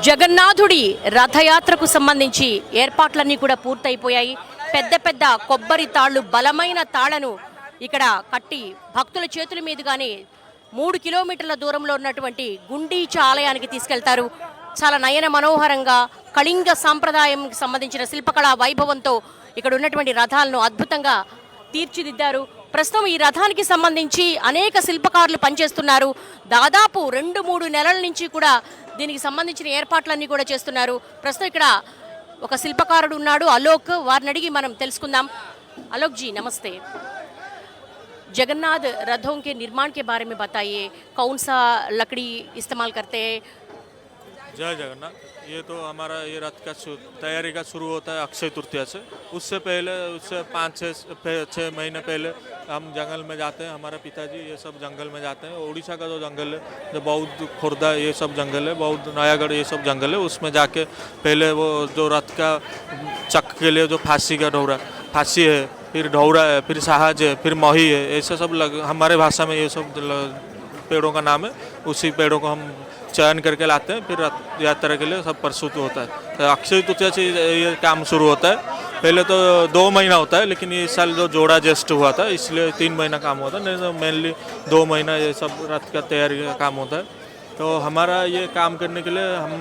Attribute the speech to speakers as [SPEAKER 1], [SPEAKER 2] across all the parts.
[SPEAKER 1] జగన్నాథుడి రథయాత్రకు సంబంధించి ఏర్పాట్లన్నీ కూడా పూర్తయిపోయాయి. పెద్ద పెద్ద కొబ్బరి తాళ్ళు, బలమైన తాళ్లను ఇక్కడ కట్టి భక్తుల చేతుల మీదుగానే 3 కిలోమీటర్ల దూరంలో ఉన్నటువంటి గుండీచ ఆలయానికి తీసుకెళ్తారు. చాలా నయన మనోహరంగా కళింగ సాంప్రదాయంకి సంబంధించిన శిల్పకళా వైభవంతో ఇక్కడ ఉన్నటువంటి రథాలను అద్భుతంగా తీర్చిదిద్దారు. ప్రస్తుతం ఈ రథానికి సంబంధించి అనేక శిల్పకారులు పనిచేస్తున్నారు. దాదాపు 2-3 నెలల నుంచి కూడా దీనికి సంబంధించిన ఏర్పాట్లన్నీ కూడా చేస్తున్నారు. ప్రస్తుతం ఇక్కడ ఒక శిల్పకారుడు ఉన్నాడు, అలోక్. వారిని అడిగి మనం తెలుసుకుందాం. అలోక్ जी नमस्ते। जगन्नाथ रथों के निर्माण के बारे में बताइए, कौन सा लकड़ी इस्तेमाल करते हैं?
[SPEAKER 2] जय जगन्नाथ। ये तो हमारा ये रथ का तैयारी का शुरू होता है अक्षय तृतीया से। उससे पहले, उससे 5-6 महीने पहले हम जंगल में जाते हैं। हमारे पिताजी ये सब जंगल में जाते हैं। उड़ीसा का जो जंगल है, जो बौद्ध खुर्दा ये सब जंगल है, बौद्ध नयागढ़ ये सब जंगल है, उसमें जाके पहले वो जो रथ का चक के लिए जो फांसी का ढौरा, फांसी है, फिर ढौरा है, फिर साहज है, फिर मोही है, ऐसे सब हमारे भाषा में ये सब पेड़ों का नाम है। उसी पेड़ों को हम चयन करके लाते हैं, फिर रथ यात्रा के लिए सब प्रस्तुत होता है। तो अक्षय तृतीया से ये काम शुरू होता है। पहले तो 2 महीना होता है, लेकिन इस साल जो जोड़ा ज्येष्ठ हुआ था इसलिए 3 महीना काम होता है, नहीं तो मेनली 2 महीना ये सब रथ का तैयारी का काम होता है। तो हमारा ये काम करने के लिए हम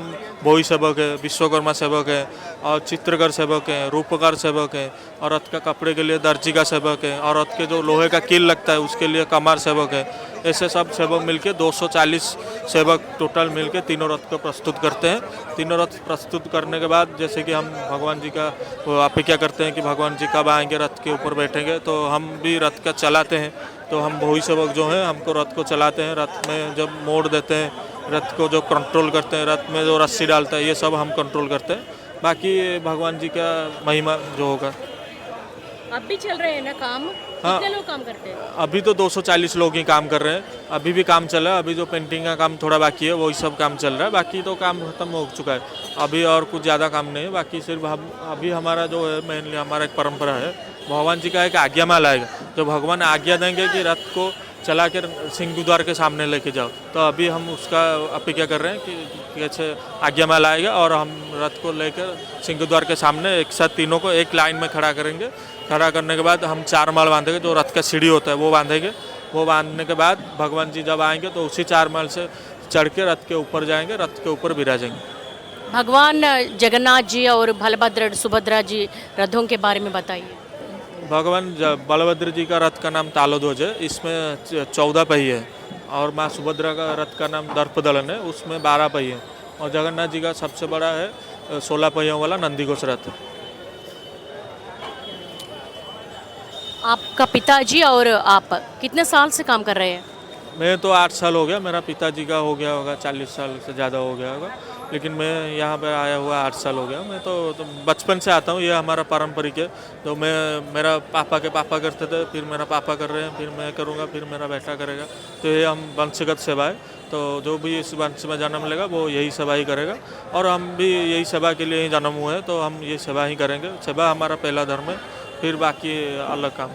[SPEAKER 2] भोई सेवक है, विश्वकर्मा सेवक है, और चित्रकार सेवक है, रूपकार सेवक है, और रथ का कपड़े के लिए दर्जी का सेवक है, और रथ के जो लोहे का कील लगता है उसके लिए कमार सेवक है। ऐसे सब सेवक मिलके 240 सेवक टोटल मिलके तीनों रथ को प्रस्तुत करते हैं। तीनों रथ प्रस्तुत करने के बाद जैसे कि हम भगवान जी का अपेक्षा करते हैं कि भगवान जी कब आएंगे, रथ के ऊपर बैठेंगे, तो हम भी रथ का चलाते हैं। तो हम भोई सेवक जो हैं हमको रथ को चलाते हैं। रथ में जब मोड़ देते हैं, रथ को जो कंट्रोल करते हैं, रथ में जो रस्सी डालता है ये सब हम कंट्रोल करते हैं। बाकी भगवान जी का महिमा जो होगा।
[SPEAKER 1] अब भी चल रहे हैं ना काम?
[SPEAKER 2] हाँ,
[SPEAKER 1] कितने लोग काम करते हैं?
[SPEAKER 2] अभी तो 240 लोग ही काम कर रहे हैं। अभी भी काम चल रहा है। अभी जो पेंटिंग का काम थोड़ा बाकी है वही सब काम चल रहा है। बाकी तो काम खत्म हो चुका है। अभी और कुछ ज़्यादा काम नहीं है। बाकी सिर्फ हम अभी हमारा जो है मेनली हमारा एक परंपरा है, भगवान जी का एक आज्ञा माल आएगा। जो भगवान आज्ञा देंगे कि रथ को चला कर सिंह द्वार के सामने लेके जाओ, तो अभी हम उसका अपेक्षा कर रहे हैं कि कैसे आज्ञा माल आएगा और हम रथ को लेकर सिंह द्वार के सामने एक साथ तीनों को एक लाइन में खड़ा करेंगे। खड़ा करने के बाद हम 4 माल बांधेंगे, जो रथ का सीढ़ी होता है वो बांधेंगे। वो बांधने के बाद भगवान जी जब आएंगे तो उसी 4 माल से चढ़ के रथ के ऊपर जाएंगे, रथ के ऊपर विराजेंगे।
[SPEAKER 1] भगवान जगन्नाथ जी और बलभद्र सुभद्रा जी रथों के बारे में बताइए।
[SPEAKER 2] भगवान बलभद्र जी का रथ का नाम तालोध्वज है। इसमें 14 पहिए है, और माँ सुभद्रा का रथ का नाम दर्पदलन है, उसमें 12 पहिए हैं, और जगन्नाथ जी का सबसे बड़ा है 16 पहियों वाला नंदीघोष रथ है।
[SPEAKER 1] आपका पिताजी और आप कितने साल से काम कर रहे हैं?
[SPEAKER 2] मैं तो 8 साल हो गया। मेरा पिताजी का हो गया होगा 40 साल से ज़्यादा हो गया होगा, लेकिन मैं यहाँ पे आया हुआ 8 साल हो गया। मैं तो बचपन से आता हूँ। ये हमारा पारंपरिक है। तो मैं मेरा पापा के पापा करते थे, फिर मेरा पापा कर रहे हैं, फिर मैं करूँगा, फिर मेरा बेटा करेगा। तो ये हम वंशगत सेवा है। तो जो भी इस वंश में जन्म लेगा वो यही सेवा ही करेगा, और हम भी यही सेवा के लिए ही जन्म हुए हैं, तो हम ये सेवा ही करेंगे। सेवा हमारा पहला धर्म है, फिर बाकी अलग काम।